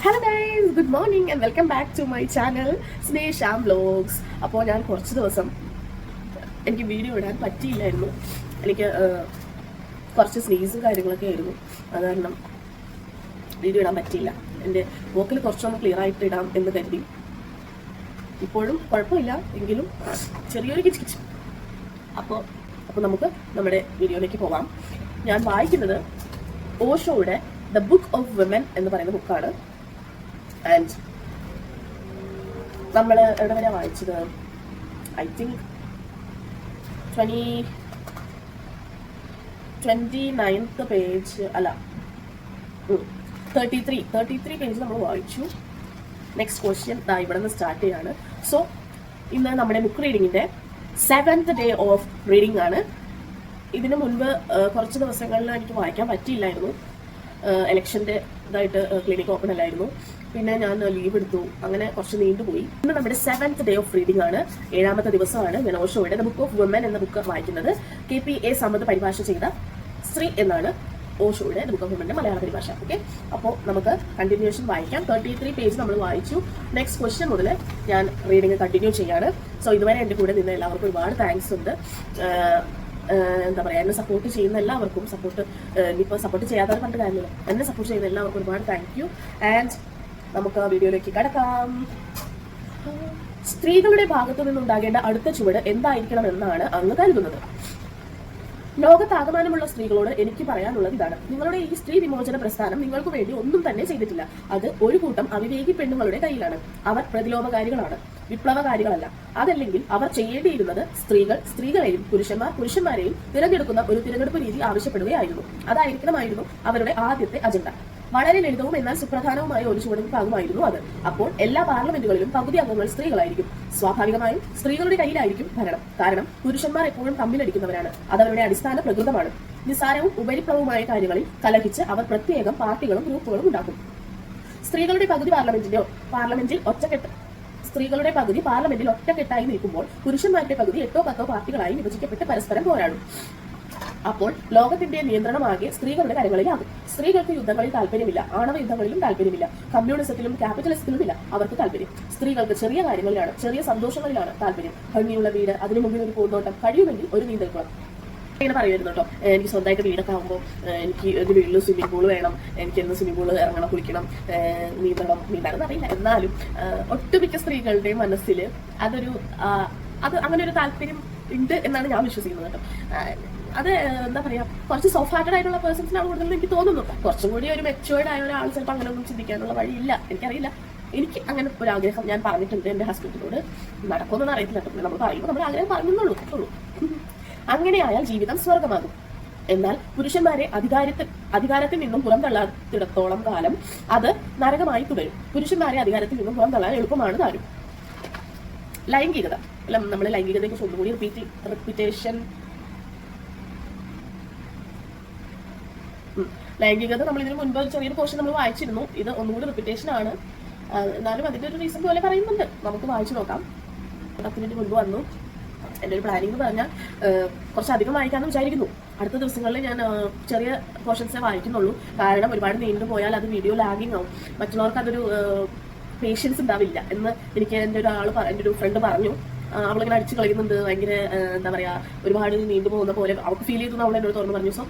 Hello guys, good morning and welcome back to my channel Sneha vlogs. അപ്പോൾ ഞാൻ കുറച്ച് ദിവസം എനിക്ക് വീഡിയോ ഇടാൻ പറ്റിയില്ലായിരുന്നു. എനിക്ക് കുറച്ച് സ്നീസും കാര്യങ്ങളൊക്കെ ആയിരുന്നു. അത് കാരണം വീഡിയോ ഇടാൻ പറ്റിയില്ല. എൻ്റെ വോക്കിൽ കുറച്ചൊന്ന് ക്ലിയർ ആയിട്ട് ഇടാം എന്ന് കരുതി. ഇപ്പോഴും കുഴപ്പമില്ല, എങ്കിലും ചെറിയൊരു കിച്ച്. അപ്പോൾ നമുക്ക് നമ്മുടെ വീഡിയോയിലേക്ക് പോകാം. ഞാൻ വായിക്കുന്നത് ഓഷോയുടെ ദ ബുക്ക് ഓഫ് വിമൻ എന്ന് പറയുന്ന ബുക്കാണ്. ആൻഡ് നമ്മൾ എവിടെ വരെ വായിച്ചത്? ഐ തിങ്ക് 29th പേജ് അല്ല, 33 പേജ് നമ്മൾ വായിച്ചു. നെക്സ്റ്റ് ക്വസ്റ്റ്യൻ ഇവിടെ നിന്ന് സ്റ്റാർട്ട് ചെയ്യാണ്. സോ ഇന്ന് നമ്മുടെ ബുക്ക് റീഡിങ്ങിന്റെ 7th ഡേ ഓഫ് റീഡിംഗ് ആണ്. ഇതിനു മുൻപ് കുറച്ച് ദിവസങ്ങളിൽ എനിക്ക് വായിക്കാൻ പറ്റിയില്ലായിരുന്നു. ഇലക്ഷൻ്റെ ഇതായിട്ട് ക്ലിനിക്ക് ഓപ്പൺ അല്ലായിരുന്നു. പിന്നെ ഞാൻ ലീവ് എടുത്തു. അങ്ങനെ കുറച്ച് നീണ്ടുപോയി. ഇന്ന് നമ്മുടെ 7th ഡേ ഓഫ് റീഡിംഗ് ആണ്. 7ാമത്തെ ദിവസമാണ് ഞാൻ ഓഷോയുടെ ദ ബുക്ക് ഓഫ് വുമൻ എന്ന ബുക്ക് വായിക്കുന്നത്. KPA സമദ് പരിഭാഷ ചെയ്ത സ്ത്രീ എന്നാണ് ഓഷോയുടെ ദ ബുക്ക് ഓഫ് വുമന്റെ മലയാള പരിഭാഷ. ഓക്കെ, അപ്പോൾ നമുക്ക് കണ്ടിന്യൂഷൻ വായിക്കാം. 33 പേജ് നമ്മൾ വായിച്ചു. നെക്സ്റ്റ് ക്വസ്റ്റ്യൻ മുതൽ ഞാൻ റീഡിംഗ് കണ്ടിന്യൂ ചെയ്യാണ്. സോ ഇതുവരെ എൻ്റെ കൂടെ നിന്ന് എല്ലാവർക്കും ഒരുപാട് താങ്ക്സ് ഉണ്ട്. എന്താ പറയുക, എന്നെ സപ്പോർട്ട് ചെയ്യുന്ന എല്ലാവർക്കും, ഇനിയിപ്പോൾ സപ്പോർട്ട് ചെയ്യാത്തവർ കണ്ട് കാര്യമില്ല, എന്നെ സപ്പോർട്ട് ചെയ്യുന്ന എല്ലാവർക്കും ഒരുപാട് താങ്ക് യു. ആൻഡ് നമുക്ക് വീഡിയോയിലേക്ക് കടക്കാം. സ്ത്രീകളുടെ ഭാഗത്തു നിന്നുണ്ടാകേണ്ട അടുത്ത ചുവട് എന്തായിരിക്കണം എന്നാണ് അങ്ങ് കരുതുന്നത്? ലോകത്താകമാനമുള്ള സ്ത്രീകളോട് എനിക്ക് പറയാനുള്ളത് ഇതാണ്: നിങ്ങളുടെ ഈ സ്ത്രീ വിമോചന പ്രസ്ഥാനം നിങ്ങൾക്ക് വേണ്ടി ഒന്നും തന്നെ ചെയ്തിട്ടില്ല. അത് ഒരു കൂട്ടം അവിവേകി പെണ്ണുങ്ങളുടെ കയ്യിലാണ്. അവർ പ്രതിലോമകാരികളാണ്, വിപ്ലവകാരികളല്ല. അതല്ലെങ്കിൽ അവർ ചെയ്യേണ്ടിയിരുന്നത് സ്ത്രീകളെയും പുരുഷന്മാരെയും തിരഞ്ഞെടുക്കുന്ന ഒരു തിരഞ്ഞെടുപ്പ് രീതി ആവശ്യപ്പെടുകയായിരുന്നു. അതായിരിക്കണമായിരുന്നു അവരുടെ ആദ്യത്തെ അജണ്ട. വളരെ ലളിതവും എന്നാൽ സുപ്രധാനവുമായ ഒരു ചുവടുവെപ്പാകുമായിരുന്നു അത്. അപ്പോൾ എല്ലാ പാർലമെന്റുകളിലും പകുതി അംഗങ്ങൾ സ്ത്രീകളായിരിക്കും. സ്വാഭാവികമായും സ്ത്രീകളുടെ കയ്യിലായിരിക്കും ഭരണം. കാരണം പുരുഷന്മാർ എപ്പോഴും തമ്മിലടിക്കുന്നവരാണ്. അതവരുടെ അടിസ്ഥാന പ്രകൃതമാണ്. നിസ്സാരവും ഉപരിപ്ലവവുമായ കാര്യങ്ങളിൽ കലഹിച്ച് അവർ പ്രത്യേകം പാർട്ടികളും ഗ്രൂപ്പുകളും ഉണ്ടാക്കും. സ്ത്രീകളുടെ പകുതി പാർലമെന്റിൽ ഒറ്റക്കെട്ടായി നിൽക്കുമ്പോൾ പുരുഷന്മാരുടെ പകുതി 8 or 10 പാർട്ടികളായി വിഭജിക്കപ്പെട്ട് പരസ്പരം പോരാടും. അപ്പോൾ ലോകത്തിന്റെ നിയന്ത്രണമാകെ സ്ത്രീകളുടെ കരങ്ങളിലാകും. സ്ത്രീകൾക്ക് യുദ്ധങ്ങളിൽ താല്പര്യമില്ല, ആണവ യുദ്ധങ്ങളിലും താല്പര്യമില്ല, കമ്മ്യൂണിസത്തിലും ക്യാപിറ്റലിസത്തിലും ഇല്ല അവർക്ക് താല്പര്യം. സ്ത്രീകൾക്ക് ചെറിയ കാര്യങ്ങളിലാണ്, ചെറിയ സന്തോഷങ്ങളിലാണ് താല്പര്യം. ഭംഗിയുള്ള വീട്, അതിനു മുമ്പിൽ ഒരു പൂന്തോട്ടം, കഴിയുമെങ്കിൽ ഒരു നീന്തൽക്കുളം. ഇങ്ങനെ പറയുമായിരുന്നു കേട്ടോ. എനിക്ക് സ്വന്തമായിട്ട് വീടൊക്കെ ആകുമ്പോൾ എനിക്ക് ഒരു വീട്ടിൽ സ്വിമ്മിംഗ് പൂൾ വേണം, എനിക്ക് എന്ന് സ്വിമ്മിംഗ് പൂൾ ഇറങ്ങണം, കുളിക്കണം, നീന്താണെന്ന് അറിയില്ല. എന്നാലും ഒട്ടുമിക്ക സ്ത്രീകളുടെയും മനസ്സിൽ അത് അങ്ങനെ ഒരു താല്പര്യം ഉണ്ട് എന്നാണ് ഞാൻ വിശ്വസിക്കുന്നത് കേട്ടോ. അത് എന്താ പറയാ, കുറച്ച് സോഫ്റ്റ് ഹാർട്ടഡ് ആയിട്ടുള്ള പേഴ്സൺസിനാണ് കൂടുതൽ എനിക്ക് തോന്നുന്നു. കുറച്ചും കൂടി ഒരു മെച്ചുവേർഡ് ആയ ഒരാൾ ചിലപ്പോൾ അങ്ങനെ ഒന്നും ചിന്തിക്കാനുള്ള വഴിയില്ല, എനിക്കറിയില്ല. എനിക്ക് അങ്ങനെ ഒരു ആഗ്രഹം ഞാൻ പറഞ്ഞിട്ടുണ്ട് എൻ്റെ ഹസ്ബൻഡിനോട്. നടക്കുമെന്നൊന്നും അറിയത്തില്ല കേട്ടോ. നമ്മൾ പറയുമ്പോൾ നമ്മൾ ആഗ്രഹം പറഞ്ഞുള്ളൂ. അങ്ങനെയായാൽ ജീവിതം സ്വർഗമാകും. എന്നാൽ പുരുഷന്മാരെ അധികാരത്തിൽ നിന്നും പുറംതള്ളാത്തിടത്തോളം കാലം അത് നരകമായി തുടരും. പുരുഷന്മാരെ അധികാരത്തിൽ നിന്നും പുറംതള്ളാൻ എളുപ്പമാണ് താനും. ലൈംഗികത, നമ്മൾ ലൈംഗികതയെ കുറിച്ച് ഒന്നുകൂടി ലൈംഗികത നമ്മൾ ഇതിന് മുൻപ് ചെറിയൊരു പോർഷൻ നമ്മൾ വായിച്ചിരുന്നു. ഇത് ഒന്നുകൂടി റിപ്പീറ്റേഷൻ ആണ്. എന്നാലും അതിന്റെ ഒരു റീസൺ പോലെ പറയുന്നുണ്ട്. നമുക്ക് വായിച്ചു നോക്കാം. 10 മിനിറ്റ് മുൻപ് വന്നു. എൻ്റെ ഒരു പ്ലാനിങ് എന്ന് പറഞ്ഞാൽ കുറച്ചധികം വായിക്കാമെന്ന് വിചാരിക്കുന്നു. അടുത്ത ദിവസങ്ങളിൽ ഞാൻ ചെറിയ പോർഷൻസേ വായിക്കുന്നുള്ളൂ. കാരണം ഒരുപാട് നീണ്ടു പോയാൽ അത് വീഡിയോ ലാഗിങ് ആവും. മറ്റുള്ളവർക്ക് അതൊരു പേഷ്യൻസ് ഉണ്ടാവില്ല എന്ന് എനിക്ക് എൻ്റെ ഒരു ഫ്രണ്ട് പറഞ്ഞു. അവളിങ്ങനെ അടിച്ചു കളയുന്നുണ്ട്, ഭയങ്കര എന്താ പറയാ, ഒരുപാട് നീണ്ടു പോകുന്ന പോലെ അവൾക്ക് ഫീൽ ചെയ്തു. അവൾ എന്നോട് തുറന്ന് പറഞ്ഞു. സോ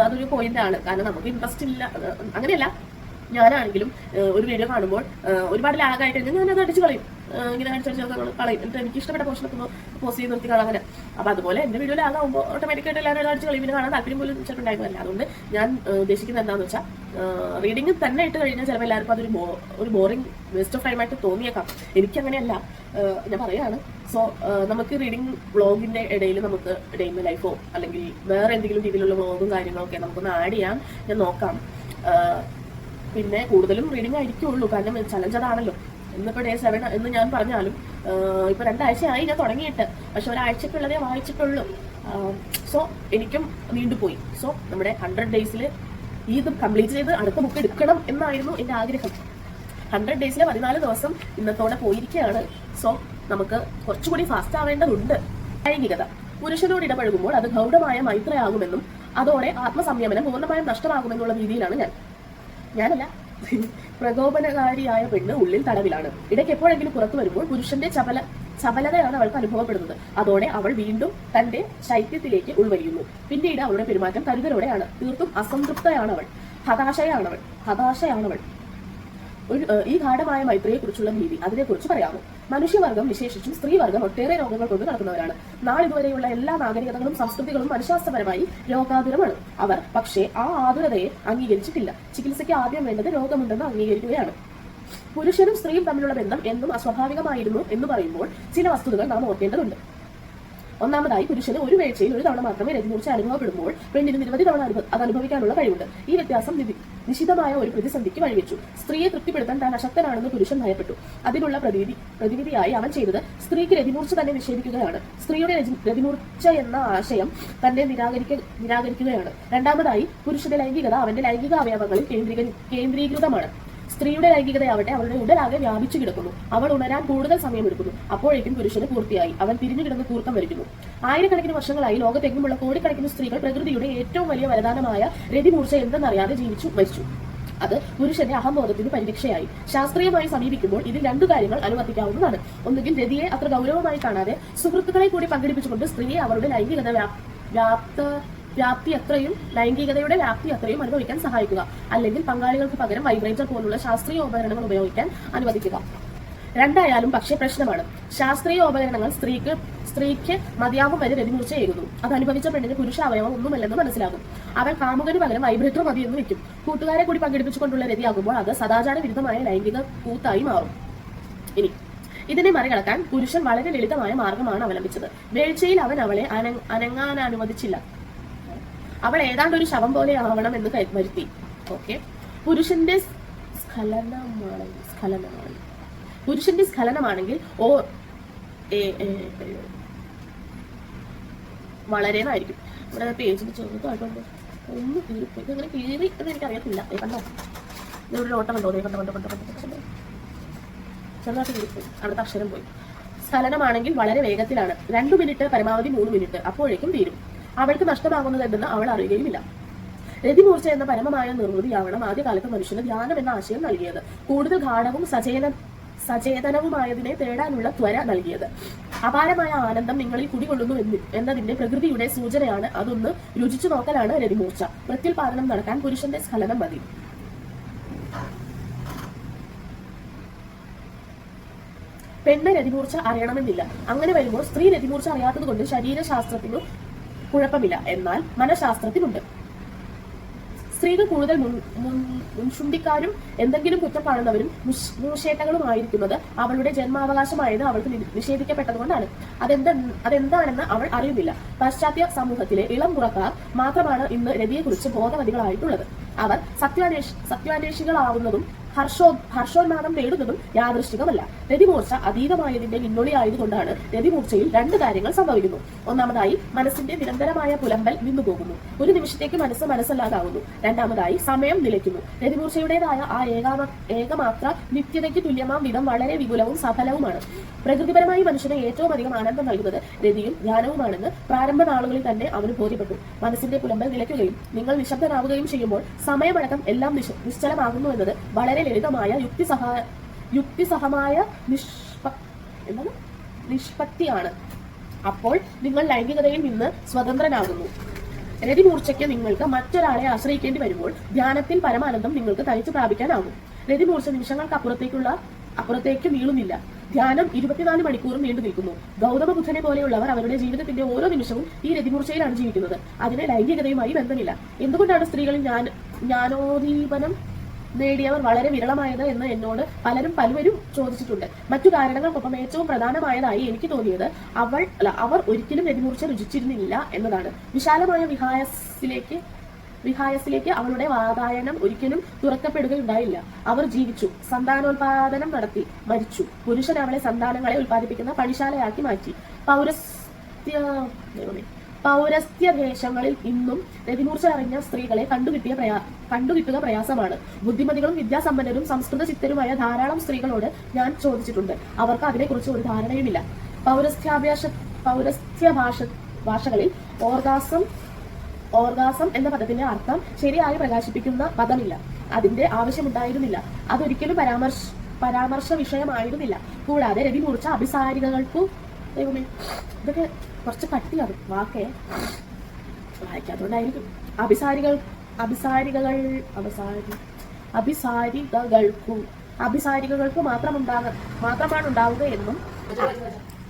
അതൊരു പോയിന്റ് ആണ്. കാരണം നമുക്ക് ഇൻട്രസ്റ്റ് ഇല്ല, അങ്ങനെയല്ല. ഞാനാണെങ്കിലും ഒരു വീഡിയോ കാണുമ്പോൾ ഒരുപാട് ലാഗായി കഴിഞ്ഞാൽ ഞാനത് അടിച്ചു കളയും. ഇങ്ങനെ അടിച്ചടിച്ച് കളയും. എന്നിട്ട് എനിക്ക് ഇഷ്ടപ്പെട്ട പോർഷനൊക്കെ പോസ്റ്റ് ചെയ്ത് നിർത്തി കാണാൻ അങ്ങനെ. അപ്പോൾ അതുപോലെ എൻ്റെ വീഡിയോ ലാഗാകുമ്പോൾ ഓട്ടോമാറ്റിക്കായിട്ട് എല്ലാവരും അടിച്ച് കളയും. പിന്നെ കാണാൻ താല്പര്യം പോലും ചിലപ്പോൾ ഉണ്ടായിരുന്നില്ല. അതുകൊണ്ട് ഞാൻ ഉദ്ദേശിക്കുന്നത് എന്താണെന്ന് വെച്ചാൽ, റീഡിങ് തന്നെ ഇട്ട് കഴിഞ്ഞാൽ ചിലപ്പോൾ എല്ലാവർക്കും അതൊരു ബോറിംഗ് വേസ്റ്റ് ഓഫ് ടൈം ആയിട്ട് തോന്നിയേക്കാം. എനിക്കങ്ങനെയല്ല, ഞാൻ പറയാണ്. സോ നമുക്ക് റീഡിങ് വ്ളോഗിന്റെ ഇടയിൽ നമുക്ക് ഡേ ഇൻ മൈ ലൈഫോ അല്ലെങ്കിൽ വേറെ എന്തെങ്കിലും രീതിയിലുള്ള വ്ളോഗും കാര്യങ്ങളൊക്കെ നമുക്കൊന്ന് ആഡ് ചെയ്യാൻ ഞാൻ നോക്കാം. പിന്നെ കൂടുതലും റീഡിംഗ് ആയിരിക്കുള്ളൂ, കാരണം ചലഞ്ച് അതാണല്ലോ. ഇന്നിപ്പോൾ Day 7 എന്ന് ഞാൻ പറഞ്ഞാലും ഇപ്പോൾ 2 ആഴ്ചയായി ഞാൻ തുടങ്ങിയിട്ട്. പക്ഷെ ഒരാഴ്ചക്കുള്ളതേ വായിച്ചിട്ടുള്ളൂ. സോ എനിക്കും നീണ്ടുപോയി. സോ നമ്മുടെ 100 days ഇത് കംപ്ലീറ്റ് ചെയ്ത് അടുത്ത ബുക്ക് എടുക്കണം എന്നായിരുന്നു എൻ്റെ ആഗ്രഹം. 100 days 14 ദിവസം ഇന്നത്തോടെ പോയിരിക്കുകയാണ്. സോ നമുക്ക് കുറച്ചുകൂടി ഫാസ്റ്റ് ആവേണ്ടതുണ്ട്. ലൈംഗികത, പുരുഷനോട് ഇടപഴകുമ്പോൾ അത് ഗൗഡമായ മൈത്രയാകുമെന്നും അതോടെ ആത്മസംയമനം പൂർണ്ണമായും നഷ്ടമാകുമെന്നുള്ള രീതിയിലാണ് ഞാനല്ല പ്രകോപനകാരിയായ പെണ്ണ് ഉള്ളിൽ തടവിലാണ്. ഇടയ്ക്ക് എപ്പോഴെങ്കിലും പുറത്തു വരുമ്പോൾ പുരുഷന്റെ ചപലതയാണ് അവൾക്ക് അനുഭവപ്പെടുന്നത്. അതോടെ അവൾ വീണ്ടും തന്റെ ശൈത്യത്തിലേക്ക് ഉൾവലിയുന്നു. പിന്നീട് അവളുടെ പെരുമാറ്റം കരുതലോടെയാണ്. തീർത്തും അസംതൃപ്തയാണവൾ, ഹതാശയാണവൾ. ഈ ഗാഠമായ മൈത്രിയെ കുറിച്ചുള്ള ഭീതി, അതിനെക്കുറിച്ച് പറയാമോ? മനുഷ്യവർഗം, വിശേഷിച്ചും സ്ത്രീവർഗം ഒട്ടേറെ രോഗങ്ങൾ കൊണ്ട് നടക്കുന്നവരാണ്. നാളിതുവരെയുള്ള എല്ലാ നാഗരികതകളും സംസ്കൃതികളും മനഃശാസ്ത്രപരമായി രോഗാതുരമാണ്. അവർ പക്ഷേ ആ ആതുരതയെ അംഗീകരിച്ചിട്ടില്ല. ചികിത്സയ്ക്ക് ആദ്യം വേണ്ടത് രോഗമുണ്ടെന്ന് അംഗീകരിക്കുകയാണ്. പുരുഷനും സ്ത്രീയും തമ്മിലുള്ള ബന്ധം എന്നും അസ്വാഭാവികമായിരുന്നു എന്ന് പറയുമ്പോൾ ചില വസ്തുതകൾ നാം ഓർക്കേണ്ടതുണ്ട്. ഒന്നാമതായി, പുരുഷന് ഒരു വേഴ്ചയിൽ ഒരു തവണ മാത്രമേ രതിമൂർച്ച അനുഭവപ്പെടുമ്പോൾ പെണ്ണിന് നിരവധി തവണ അത് അനുഭവിക്കാനുള്ള കഴിവുണ്ട്. ഈ വ്യത്യാസം നിശിതമായ ഒരു പ്രതിസന്ധിക്ക് വഴിവെച്ചു. സ്ത്രീയെ തൃപ്തിപ്പെടുത്താൻ താൻ അശക്തനാണെന്ന് പുരുഷൻ ഭയപ്പെട്ടു. അതിനുള്ള പ്രതിവിധിയായി അവൻ ചെയ്തത് സ്ത്രീക്ക് രതിമൂർച്ച തന്നെ നിഷേധിക്കുകയാണ്. സ്ത്രീയുടെ രതിമൂർച്ച എന്ന ആശയം തന്നെ നിരാകരിക്കുകയാണ്. രണ്ടാമതായി, പുരുഷന്റെ ലൈംഗികത അവന്റെ ലൈംഗിക അവയവങ്ങളിൽ കേന്ദ്രീകൃതമാണ്. സ്ത്രീയുടെ ലൈംഗികതയാവട്ടെ അവളുടെ ഉടലാകെ വ്യാപിച്ചു കിടക്കുന്നു. അവൾ ഉണരാൻ കൂടുതൽ സമയമെടുക്കുന്നു. അപ്പോഴേക്കും പുരുഷന് പൂർത്തിയായി. അവൻ തിരിഞ്ഞു കിടന്ന് കൂർക്കം വരിക്കുന്നു. ആയിരക്കണക്കിന് വർഷങ്ങളായി ലോകത്തെങ്ങുമുള്ള കോടിക്കണക്കിന് സ്ത്രീകൾ പ്രകൃതിയുടെ ഏറ്റവും വലിയ വരദാനമായ രതിമൂർച്ച എന്തെന്നറിയാതെ ജീവിച്ചു മരിച്ചു. അത് പുരുഷന്റെ അഹംബോധത്തിന് പരിരക്ഷയായി. ശാസ്ത്രീയമായി സമീപിക്കുമ്പോൾ ഇതിൽ രണ്ടു കാര്യങ്ങൾ അനുവർത്തിക്കാവുന്നതാണ്. ഒന്നുകിൽ രതിയെ അത്ര ഗൗരവമായി കാണാതെ സുഹൃത്തുക്കളെ കൂടി പങ്കെടുപ്പിച്ചുകൊണ്ട് സ്ത്രീയെ അവരുടെ ലൈംഗികതയുടെ വ്യാപ്തി അത്രയും അനുഭവിക്കാൻ സഹായിക്കുക. അല്ലെങ്കിൽ പങ്കാളികൾക്ക് പകരം വൈബ്രേറ്റർ പോലുള്ള ശാസ്ത്രീയ ഉപകരണങ്ങൾ ഉപയോഗിക്കാൻ അനുവദിക്കുക. രണ്ടായാലും പക്ഷേ പ്രശ്നമാണ്. ശാസ്ത്രീയ ഉപകരണങ്ങൾ സ്ത്രീക്ക് മതിയാകും വരെ രതിമൂർച്ച ചെയ്യുന്നു. അത് അനുഭവിച്ച പെണ്ണിന് പുരുഷ അവയവം ഒന്നുമല്ലെന്ന് മനസ്സിലാകും. അവൻ കാമുകന് പകരം വൈബ്രേറ്റർ മതിയെന്ന് വെക്കും. കൂട്ടുകാരെ കൂടി പങ്കെടുപ്പിച്ചുകൊണ്ടുള്ള രതിയാകുമ്പോൾ അത് സദാചാര വിരുദ്ധമായ ലൈംഗിക കൂത്തായി മാറും. ഇനി ഇതിനെ മറികടക്കാൻ പുരുഷൻ വളരെ ലളിതമായ മാർഗമാണ് അവലംബിച്ചത്. വേഴ്ചയിൽ അവൻ അവളെ അനങ്ങാൻ അനുവദിച്ചില്ല. അവൾ ഏതാണ്ട് ഒരു ശവം പോലെ ആവണം എന്ന് വരുത്തി. ഓക്കെ, പുരുഷന്റെ സ്ഖലനമാണെങ്കിൽ വളരെയായിരിക്കും. ഇവിടെ പേജിന് ചെറുതായിട്ടുണ്ട്, ഒന്ന് കീറിപ്പോയി. ഇങ്ങനെ കീറി എന്ന് എനിക്കറിയത്തില്ല. കണ്ടോ, ഇതൊരു ഓട്ടം കണ്ടോ? ചെറുതായിട്ട് കീറിപ്പോയി, അവിടുത്തെ അക്ഷരം പോയി. സ്ഖലനമാണെങ്കിൽ വളരെ വേഗത്തിലാണ്. 2 മിനിറ്റ്, പരമാവധി 3 മിനിറ്റ്. അപ്പോഴേക്കും തീരും. അവൾക്ക് നഷ്ടമാകുന്നത് എന്തെന്ന് അവൾ അറിയുകയുമില്ല. രതിമൂർച്ച എന്ന പരമമായ നിർവൃതിയാവണം ആദ്യകാലത്ത് മനുഷ്യന് ധ്യാനം എന്ന ആശയം നൽകിയത്. കൂടുതൽ ഗാഠവും സചേതനവുമായതിനെ തേടാനുള്ള ത്വര നൽകിയത്. അപാരമായ ആനന്ദം നിങ്ങളിൽ കുടികൊള്ളുന്നു എന്നതിന്റെ പ്രകൃതിയുടെ സൂചനയാണ്. അതൊന്ന് രുചിച്ചു നോക്കലാണ് രതിമൂർച്ച. പ്രത്യുൽപാദനം നടക്കാൻ പുരുഷന്റെ സ്ഖലനം മതി. പെണ്ണ് രതിമൂർച്ച അറിയണമെന്നില്ല. അങ്ങനെ വരുമ്പോൾ സ്ത്രീ രതിമൂർച്ച അറിയാത്തത് കൊണ്ട് ശരീരശാസ്ത്രത്തിനു കുഴപ്പമില്ല, എന്നാൽ മനഃശാസ്ത്രത്തിനുണ്ട്. സ്ത്രീകൾ കൂടുതൽ മുൻചുണ്ടിക്കാരും എന്തെങ്കിലും കുറ്റം കാണുന്നവരും മൂശേട്ടകളുമായിരിക്കുന്നത് അവളുടെ ജന്മാവകാശമായത് അവൾക്ക് നിഷേധിക്കപ്പെട്ടതുകൊണ്ടാണ്. അതെന്താണെന്ന് അവൾ അറിയുന്നില്ല. പാശ്ചാത്യ സമൂഹത്തിലെ ഇളം പുറക്കാർ മാത്രമാണ് ഇന്ന് രതിയെക്കുറിച്ച് ബോധവതികളായിട്ടുള്ളത്. അവർ സത്യാന്വേഷികളാവുന്നതും ഹർഷോന്മാദം നേടുന്നതും യാദൃശ്ചികമല്ല. രതിമൂർച്ച അതീതമായതിന്റെ പിന്നൊളിയായതുകൊണ്ടാണ് രതിമൂർച്ചയിൽ 2 കാര്യങ്ങൾ സംഭവിക്കുന്നു. ഒന്നാമതായി, മനസ്സിന്റെ നിരന്തരമായ പുലമ്പൽ നിന്നുപോകുന്നു. ഒരു നിമിഷത്തേക്ക് മനസ്സല്ലാതാകുന്നു. രണ്ടാമതായി, സമയം നിലയ്ക്കുന്നു. രതിമൂർച്ചയുടേതായ ആ ഏകമാത്ര നിത്യതയ്ക്ക് തുല്യമാം വിധം വളരെ വിപുലവും സഫലവുമാണ്. പ്രകൃതിപരമായി മനുഷ്യനെ ഏറ്റവും അധികം ആനന്ദം നൽകുന്നത് രതിയും ധ്യാനവുമാണെന്ന് പ്രാരംഭ നാളുകളിൽ തന്നെ അവന് ബോധ്യപ്പെട്ടു. മനസ്സിന്റെ പുലമ്പൽ നിലയ്ക്കുകയും നിങ്ങൾ നിശബ്ദനാവുകയും ചെയ്യുമ്പോൾ സമയമടക്കം എല്ലാം നിശ്ചലമാകുന്നു എന്നത് വളരെ ലളിതമായ യുക്തിസഹമായ നിഷ്പത്തിയാണ്. അപ്പോൾ നിങ്ങൾ ലൈംഗികതയിൽ നിന്ന് സ്വതന്ത്രനാകുന്നു. രതിമൂർച്ചയ്ക്ക് നിങ്ങൾക്ക് മറ്റൊരാളെ ആശ്രയിക്കേണ്ടി വരുമ്പോൾ ധ്യാനത്തിൽ പരമാനന്ദം നിങ്ങൾക്ക് തനിച്ചു പ്രാപിക്കാനാകും. രതിമൂർച്ച നിമിഷങ്ങൾക്കപ്പുറത്തേക്ക് നീളുന്നില്ല. ധ്യാനം 24 മണിക്കൂറും നീണ്ടു നിൽക്കുന്നു. ഗൗതമ ബുദ്ധനെ പോലെയുള്ളവർ അവരുടെ ജീവിതത്തിന്റെ ഓരോ നിമിഷവും ഈ രതിമൂർച്ചയിലാണ് ജീവിക്കുന്നത്. അതിന് ലൈംഗികതയുമായി ബന്ധമില്ല. എന്തുകൊണ്ടാണ് സ്ത്രീകളിൽ ജ്ഞാനോദീപനം നേടിയവർ വളരെ വിരളമായത് എന്ന് എന്നോട് പലവരും ചോദിച്ചിട്ടുണ്ട്. മറ്റു കാരണങ്ങൾക്കൊപ്പം ഏറ്റവും പ്രധാനമായതായി എനിക്ക് തോന്നിയത് അവർ ഒരിക്കലും രതിമൂർച്ച രുചിച്ചിരുന്നില്ല എന്നതാണ്. വിശാലമായ വിഹായസിലേക്ക് അവളുടെ വാതായനം ഒരിക്കലും തുറക്കപ്പെടുകയുണ്ടായില്ല. അവർ ജീവിച്ചു, സന്താനോൽപാദനം നടത്തി, മരിച്ചു. പുരുഷൻ അവളെ സന്താനങ്ങളെ ഉൽപ്പാദിപ്പിക്കുന്ന പണിശാലയാക്കി മാറ്റി. പൗരസ്ത്യദേശങ്ങളിൽ ഇന്നും രതിമൂർച്ച അറിഞ്ഞ സ്ത്രീകളെ കണ്ടുകിട്ടുക പ്രയാസമാണ്. ബുദ്ധിമതികളും വിദ്യാസമ്പന്നരും സംസ്കൃത ചിത്തരുമായ ധാരാളം സ്ത്രീകളോട് ഞാൻ ചോദിച്ചിട്ടുണ്ട്. അവർക്ക് അതിനെക്കുറിച്ച് ഒരു ധാരണയുമില്ല. പൗരസ്ത്യ ഭാഷകളിൽ ഓർഗാസം എന്ന പദത്തിന്റെ അർത്ഥം ശരിയായി പ്രകാശിപ്പിക്കുന്ന പദമില്ല. അതിന്റെ ആവശ്യമുണ്ടായിരുന്നില്ല. അതൊരിക്കലും പരാമർശ വിഷയമായിരുന്നില്ല. കൂടാതെ രതി മുറിച്ച അഭിസാരികൾക്കു ദൈവമേ ഇതൊക്കെ കുറച്ച് കട്ടിയാണ് വാക്കേ, വായിക്കാത്തതുകൊണ്ടായിരിക്കും. അഭിസാരികകൾക്കു മാത്രമാണ് ഉണ്ടാവുകയെന്നും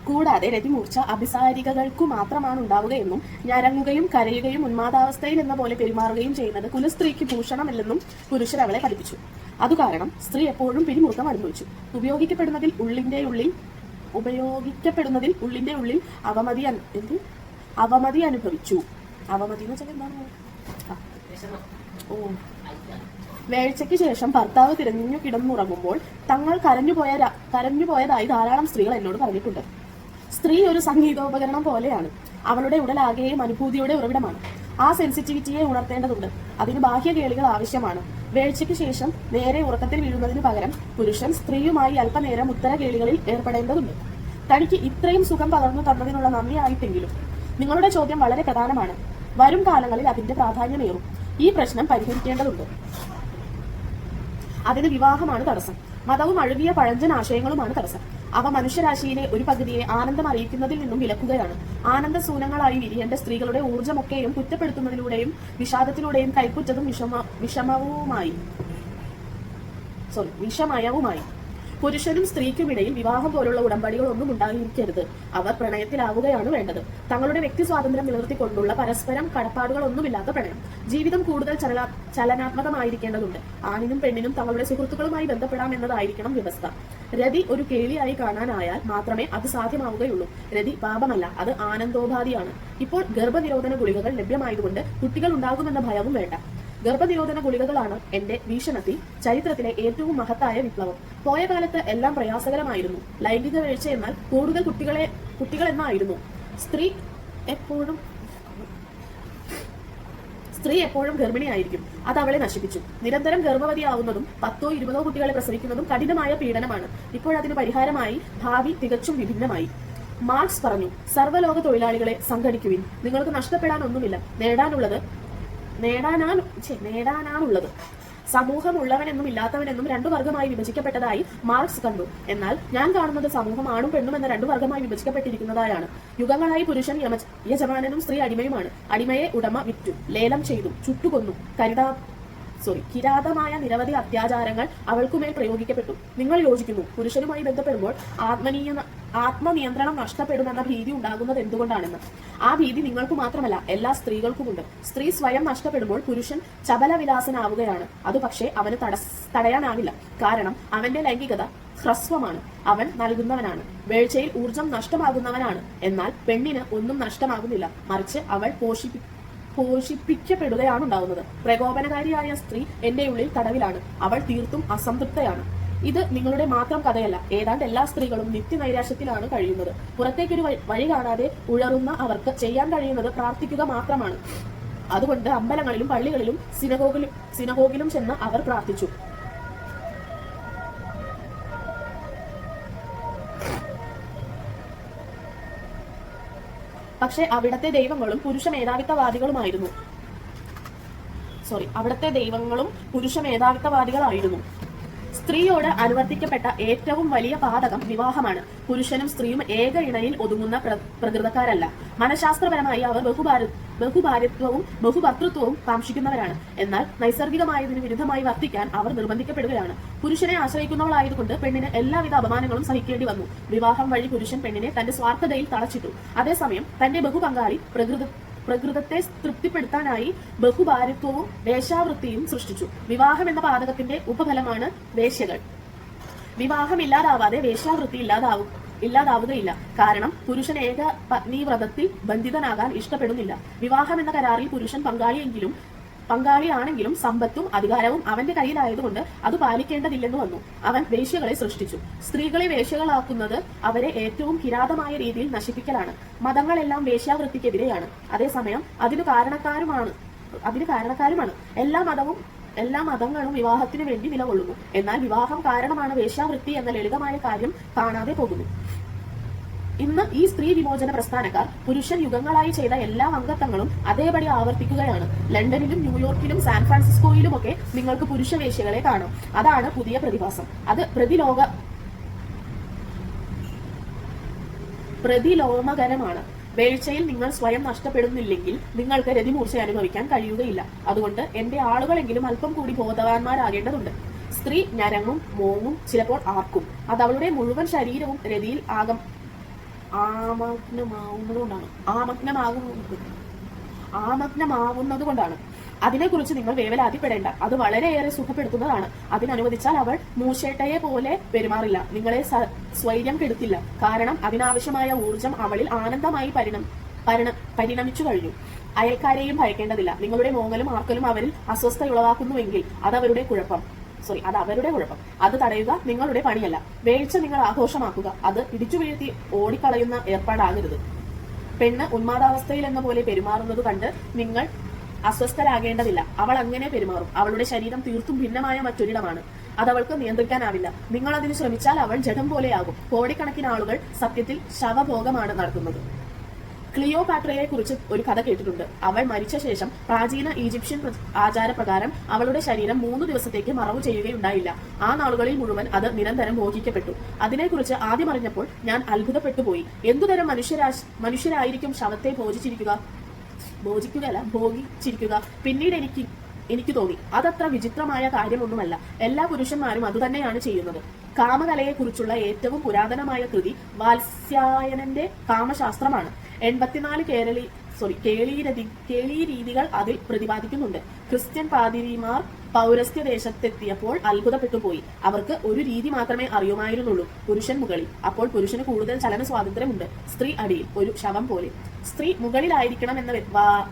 കൂടാതെ രതിമൂർച്ച അഭിസാരികകൾക്കു മാത്രമാണ് ഉണ്ടാവുകയെന്നും ഞരങ്ങുകയും കരയുകയും ഉന്മാദാവസ്ഥയിൽ എന്ന പോലെ പെരുമാറുകയും ചെയ്യുന്നത് കുലസ്ത്രീക്ക് ഭൂഷണമല്ലെന്നും പുരുഷൻ അവളെ പഠിപ്പിച്ചു. അതുകാരണം സ്ത്രീ എപ്പോഴും പിരിമുറുക്കം അനുഭവിച്ചു. ഉപയോഗിക്കപ്പെടുന്നതിൽ ഉള്ളിന്റെ ഉള്ളിൽ അവമതി അനുഭവിച്ചു. അവമതി എന്ന് വെച്ചാൽ എന്താണ്? വേഴ്ചയ്ക്ക് ശേഷം ഭർത്താവ് തിരഞ്ഞു കിടന്നുറങ്ങുമ്പോൾ തങ്ങൾ കരഞ്ഞുപോയതായി ധാരാളം സ്ത്രീകൾ എന്നോട് പറഞ്ഞിട്ടുണ്ട്. സ്ത്രീ ഒരു സംഗീതോപകരണം പോലെയാണ്. അവളുടെ ഉടലാകെയും അനുഭൂതിയുടെ ഉറവിടമാണ്. ആ സെൻസിറ്റിവിറ്റിയെ ഉണർത്തേണ്ടതുണ്ട്. അതിന് ബാഹ്യ കേളികൾ ആവശ്യമാണ്. വേഴ്ചയ്ക്ക് ശേഷം നേരെ ഉറക്കത്തിൽ വീഴുന്നതിന് പകരം പുരുഷൻ സ്ത്രീയുമായി അല്പനേരം ഉത്തര കേളികളിൽ ഏർപ്പെടേണ്ടതുണ്ട്. തനിക്ക് ഇത്രയും സുഖം പകർന്നു തന്നതിനുള്ള നന്ദിയായിട്ടെങ്കിലും. നിങ്ങളുടെ ചോദ്യം വളരെ പ്രധാനമാണ്. വരും കാലങ്ങളിൽ അതിന്റെ പ്രാധാന്യമേറും. ഈ പ്രശ്നം പരിഹരിക്കേണ്ടതുണ്ട്. അതിന് വിവാഹമാണ് തടസ്സം. മതവും അഴുകിയ പഴഞ്ചൻ ആശയങ്ങളുമാണ് തടസ്സം. അവ മനുഷ്യരാശിയിലെ ഒരു പകുതിയെ ആനന്ദം അറിയിക്കുന്നതിൽ നിന്നും വിലക്കുകയാണ്. ആനന്ദസൂനങ്ങളായി വിരിയേണ്ട സ്ത്രീകളുടെ ഊർജ്ജമൊക്കെയും കുറ്റപ്പെടുത്തുന്നതിലൂടെയും വിഷാദത്തിലൂടെയും കൈക്കുറ്റതും വിഷമയവുമായി. പുരുഷനും സ്ത്രീക്കുമിടയിൽ വിവാഹം പോലുള്ള ഉടമ്പടികളൊന്നും ഉണ്ടായിരിക്കരുത്. അവർ പ്രണയത്തിലാവുകയാണ് വേണ്ടത്. തങ്ങളുടെ വ്യക്തി സ്വാതന്ത്ര്യം നിലനിർത്തിക്കൊണ്ടുള്ള പരസ്പരം കടപ്പാടുകളൊന്നുമില്ലാത്ത പ്രണയം. ജീവിതം കൂടുതൽ ചലനാത്മകമായിരിക്കേണ്ടതുണ്ട്. ആണിനും പെണ്ണിനും തങ്ങളുടെ സുഹൃത്തുക്കളുമായി ബന്ധപ്പെടാം എന്നതായിരിക്കണം വ്യവസ്ഥ. രതി ഒരു കേളിയായി കാണാനായാൽ മാത്രമേ അത് സാധ്യമാവുകയുള്ളൂ. രതി പാപമല്ല, അത് ആനന്ദോപാധിയാണ്. ഇപ്പോൾ ഗർഭനിരോധന ഗുളികകൾ ലഭ്യമായതുകൊണ്ട് കുട്ടികൾ ഉണ്ടാകുമെന്ന ഭയവും വേണ്ട. ഗർഭനിരോധന ഗുളികകളാണ് എന്റെ വീക്ഷണത്തിൽ ചരിത്രത്തിലെ ഏറ്റവും മഹത്തായ വിപ്ലവം. പോയ കാലത്ത് എല്ലാം പ്രയാസകരമായിരുന്നു. ലൈംഗിക വീഴ്ച എന്നാൽ കൂടുതൽ കുട്ടികൾ എന്നായിരുന്നു. സ്ത്രീ എപ്പോഴും ഗർഭിണിയായിരിക്കും. അത് അവളെ നശിപ്പിച്ചു. നിരന്തരം ഗർഭവതിയാവുന്നതും 10 or 20 കുട്ടികളെ പ്രസവിക്കുന്നതും കഠിനമായ പീഡനമാണ്. ഇപ്പോഴതിന് പരിഹാരമായി ഭാവി തികച്ചും വിഭിന്നമായി. മാർക്സ് പറഞ്ഞു, സർവ്വലോക തൊഴിലാളികളെ സംഘടിക്കുവിൻ. നിങ്ങൾക്ക് നഷ്ടപ്പെടാനൊന്നുമില്ല. നേടാനാണുള്ളത്. സമൂഹമുള്ളവനെന്നും ഇല്ലാത്തവനെന്നും 2 വർഗമായി വിഭജിക്കപ്പെട്ടതായി മാർക്സ് കണ്ടു. എന്നാൽ ഞാൻ കാണുന്നത് സമൂഹം ആണും പെണ്ണും എന്ന 2 വർഗമായി വിഭജിക്കപ്പെട്ടിരിക്കുന്നതായാണ്. യുഗങ്ങളായി പുരുഷൻ യജമാനനും സ്ത്രീ അടിമയുമാണ്. അടിമയെ ഉടമ വിറ്റു, ലേലം ചെയ്തു, ചുട്ടുകൊന്നു. കിരാതമായ നിരവധി അത്യാചാരങ്ങൾ അവൾക്കുമേൽ പ്രയോഗിക്കപ്പെട്ടു. നിങ്ങൾ യോജിക്കുന്നു, പുരുഷനുമായി ബന്ധപ്പെടുമ്പോൾ ആത്മനിയന്ത്രണം നഷ്ടപ്പെടുമെന്ന ഭീതി ഉണ്ടാകുന്നത് എന്തുകൊണ്ടാണെന്ന്. ആ ഭീതി നിങ്ങൾക്ക് മാത്രമല്ല, എല്ലാ സ്ത്രീകൾക്കുമുണ്ട്. സ്ത്രീ സ്വയം നഷ്ടപ്പെടുമ്പോൾ പുരുഷൻ ചപലവിലാസനാവുകയാണ്. അത് പക്ഷേ അവന് തടയാനാവില്ല. കാരണം അവന്റെ ലൈംഗികത ഹ്രസ്വമാണ്. അവൻ നൽകുന്നവനാണ്. വേഴ്ചയിൽ ഊർജം നഷ്ടമാകുന്നവനാണ്. എന്നാൽ പെണ്ണിന് ഒന്നും നഷ്ടമാകുന്നില്ല. മറിച്ച് അവൾ പോഷിപ്പിക്കപ്പെടുകയാണ് ഉണ്ടാവുന്നത്. പ്രകോപനകാരിയായ സ്ത്രീ എന്റെ ഉള്ളിൽ തടവിലാണ്. അവൾ തീർത്തും അസംതൃപ്തയാണ്. ഇത് നിങ്ങളുടെ മാത്രം കഥയല്ല. ഏതാണ്ട് എല്ലാ സ്ത്രീകളും നിത്യനൈരാശ്യത്തിലാണ് കഴിയുന്നത്. പുറത്തേക്കൊരു വഴി കാണാതെ ഉഴറുന്ന അവർക്ക് ചെയ്യാൻ കഴിയുന്നത് പ്രാർത്ഥിക്കുക മാത്രമാണ്. അതുകൊണ്ട് അമ്പലങ്ങളിലും പള്ളികളിലും സിനഗോഗിലും ചെന്ന് അവർ പ്രാർത്ഥിച്ചു. പക്ഷെ അവിടത്തെ ദൈവങ്ങളും പുരുഷ മേധാവിത്വവാദികളായിരുന്നു. സ്ത്രീയോട് അനുവർത്തിക്കപ്പെട്ട ഏറ്റവും വലിയ പാതകം വിവാഹമാണ്. പുരുഷനും സ്ത്രീയും ഏക ഇണയിൽ ഒതുങ്ങുന്ന പ്രകൃതക്കാരല്ല. മനഃശാസ്ത്രപരമായി അവർ ബഹുഭാര്യത്വവും ബഹുഭർത്തൃത്വവും കാക്ഷിക്കുന്നവരാണ്. എന്നാൽ നൈസർഗികമായതിനു വിരുദ്ധമായി വർത്തിക്കാൻ അവർ നിർബന്ധിക്കപ്പെടുകയാണ്. പുരുഷനെ ആശ്രയിക്കുന്നവളായതുകൊണ്ട് പെണ്ണിന് എല്ലാവിധ അപമാനങ്ങളും സഹിക്കേണ്ടി വന്നു. വിവാഹം വഴി പുരുഷൻ പെണ്ണിനെ തന്റെ സ്വാർത്ഥതയിൽ തളച്ചിട്ടു. അതേസമയം തന്റെ ബഹുപങ്കാളി പ്രകൃതത്തെ തൃപ്തിപ്പെടുത്താനായി ബഹുഭാര്യത്വവും വേശ്യാവൃത്തിയും സൃഷ്ടിച്ചു. വിവാഹം എന്ന പാതകത്തിന്റെ ഉപഫലമാണ് വേശ്യകൾ. വിവാഹം ഇല്ലാതാവാതെ വേശ്യാവൃത്തി ഇല്ലാതാവുകയില്ല. കാരണം പുരുഷൻ ഏക പത്നീവ്രതത്തിൽ ബന്ധിതനാകാൻ ഇഷ്ടപ്പെടുന്നില്ല. വിവാഹം എന്ന കരാറിൽ പുരുഷൻ പങ്കാളിയാണെങ്കിലും സമ്പത്തും അധികാരവും അവന്റെ കയ്യിലായതുകൊണ്ട് അത് പാലിക്കേണ്ടതില്ലെന്ന് വന്നു. അവൻ വേശ്യകളെ സൃഷ്ടിച്ചു. സ്ത്രീകളെ വേശ്യകളാക്കുന്നത് അവരെ ഏറ്റവും കിരാതമായ രീതിയിൽ നശിപ്പിക്കലാണ്. മതങ്ങളെല്ലാം വേശ്യാവൃത്തിക്കെതിരെയാണ്. അതേസമയം അതിന് കാരണക്കാരുമാണ്. എല്ലാ മതങ്ങളും വിവാഹത്തിന് വേണ്ടി നിലകൊള്ളുന്നു. എന്നാൽ വിവാഹം കാരണമാണ് വേശ്യാവൃത്തി എന്ന ലളിതമായ കാര്യം കാണാതെ പോകുന്നു. ഇന്ന് ഈ സ്ത്രീ വിമോചന പ്രസ്ഥാനക്കാർ പുരുഷൻ യുഗങ്ങളായി ചെയ്ത എല്ലാ അംഗത്വങ്ങളും അതേപടി ആവർത്തിക്കുകയാണ്. ലണ്ടനിലും ന്യൂയോർക്കിലും സാൻ ഫ്രാൻസിസ്കോയിലുമൊക്കെ നിങ്ങൾക്ക് പുരുഷവേശ്യകളെ കാണും. അതാണ് പുതിയ പ്രതിഭാസം. അത് പ്രതിലോമകരമാണ്. വേഴ്ചയിൽ നിങ്ങൾ സ്വയം നഷ്ടപ്പെടുന്നില്ലെങ്കിൽ നിങ്ങൾക്ക് രതിമൂർച്ച അനുഭവിക്കാൻ കഴിയുകയില്ല. അതുകൊണ്ട് എന്റെ ആളുകളെങ്കിലും അല്പം കൂടി ബോധവാന്മാരാകേണ്ടതുണ്ട്. സ്ത്രീ ഞരങ്ങും, മോങ്ങും, ചിലപ്പോൾ ആർക്കും. അത് അവളുടെ മുഴുവൻ ശരീരവും രതിയിൽ ആമഗ്നമാവുന്നത് കൊണ്ടാണ്. അതിനെക്കുറിച്ച് നിങ്ങൾ വേവലാതിപ്പെടേണ്ട. അത് വളരെയേറെ സുഖപ്പെടുത്തുന്നതാണ്. അതിനനുവദിച്ചാൽ അവൾ മൂശേട്ടയെ പോലെ പെരുമാറില്ല, നിങ്ങളെ സ്വൈര്യം കെടുത്തില്ല. കാരണം അതിനാവശ്യമായ ഊർജം അവളിൽ ആനന്ദമായി പരിണമിച്ചു കഴിഞ്ഞു. അയൽക്കാരെയും ഭയക്കേണ്ടതില്ല. നിങ്ങളുടെ മോങ്ങലും ആർക്കലും അവരിൽ അസ്വസ്ഥയുളവാക്കുന്നുവെങ്കിൽ അത് അവരുടെ കുഴപ്പം. അത് തടയുക നിങ്ങളുടെ പണിയല്ല. വേഴ്ച നിങ്ങൾ ആഘോഷമാക്കുക. അത് ഇടിച്ചു വീഴ്ത്തി ഓടിക്കളയുന്ന ഏർപ്പാടാകരുത്. പെണ്ണ് ഉന്മാദാവസ്ഥയിൽ എന്ന പോലെ പെരുമാറുന്നത് കണ്ട് നിങ്ങൾ അസ്വസ്ഥരാകേണ്ടതില്ല. അവൾ അങ്ങനെ പെരുമാറും. അവളുടെ ശരീരം തീർത്തും ഭിന്നമായ മറ്റൊരിടമാണ്. അത് അവൾക്ക് നിയന്ത്രിക്കാനാവില്ല. നിങ്ങൾ അതിന് ശ്രമിച്ചാൽ അവൾ ജഡം പോലെയാകും. കോടിക്കണക്കിന് ആളുകൾ സത്യത്തിൽ ശവഭോഗമാണ് നടത്തുന്നത്. ക്ലിയോപാട്രയെ കുറിച്ച് ഒരു കഥ കേട്ടിട്ടുണ്ട്. അവൾ മരിച്ച ശേഷം പ്രാചീന ഈജിപ്ഷ്യൻ ആചാരപ്രകാരം അവളുടെ ശരീരം 3 ദിവസത്തേക്ക് മറവു ചെയ്യുകയുണ്ടായില്ല. ആ നാളുകളിൽ മുഴുവൻ അത് നിരന്തരം ഭോഗിക്കപ്പെട്ടു. അതിനെക്കുറിച്ച് ആദ്യം അറിഞ്ഞപ്പോൾ ഞാൻ അത്ഭുതപ്പെട്ടുപോയി. എന്തുതരം മനുഷ്യരായിരിക്കും ശവത്തെ ഭോഗിച്ചിരിക്കുക. പിന്നീട് എനിക്ക് തോന്നി അതത്ര വിചിത്രമായ കാര്യമൊന്നുമല്ല. എല്ലാ പുരുഷന്മാരും അതുതന്നെയാണ് ചെയ്യുന്നത്. കാമകലയെക്കുറിച്ചുള്ള ഏറ്റവും പുരാതനമായ കൃതി വാത്സ്യായനന്റെ കാമശാസ്ത്രമാണ്. 84 കേളി രീതികൾ അതിൽ പ്രതിപാദിക്കുന്നുണ്ട്. ക്രിസ്ത്യൻ പാതിരിമാർ പൗരസ്ത്യ ദേശത്തെത്തിയപ്പോൾ അത്ഭുതപ്പെട്ടുപോയി. അവർക്ക് ഒരു രീതി മാത്രമേ അറിയുമായിരുന്നുള്ളൂ, പുരുഷൻ മുകളിൽ. അപ്പോൾ പുരുഷന് കൂടുതൽ ചലന സ്വാതന്ത്ര്യമുണ്ട്, സ്ത്രീ അടിയിൽ, ഒരു ശവം പോലെ. സ്ത്രീ മുകളിലായിരിക്കണം എന്ന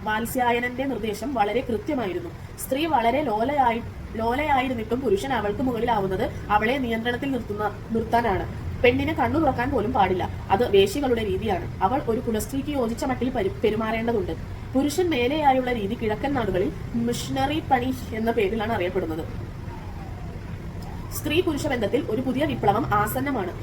വാത്സ്യായനന്റെ നിർദ്ദേശം വളരെ കൃത്യമായിരുന്നു. സ്ത്രീ വളരെ ലോലയായിരുന്നിട്ടും പുരുഷൻ അവൾക്ക് മുകളിലാവുന്നത് അവളെ നിയന്ത്രണത്തിൽ നിർത്താനാണ്. പെണ്ണിന് കണ്ണു തുറക്കാൻ പോലും പാടില്ല. അത് വേശ്യകളുടെ രീതിയാണ്. അവൾ ഒരു കുലസ്ത്രീക്ക് യോജിച്ച മട്ടിൽ പെരുമാറേണ്ടതുണ്ട്. പുരുഷൻ മേലെയായുള്ള രീതി കിഴക്കൻ നാടുകളിൽ മിഷണറി പണി എന്ന പേരിലാണ് അറിയപ്പെടുന്നത്. സ്ത്രീ പുരുഷ ബന്ധത്തിൽ ഒരു പുതിയ വിപ്ലവം ആസന്നമാണ്.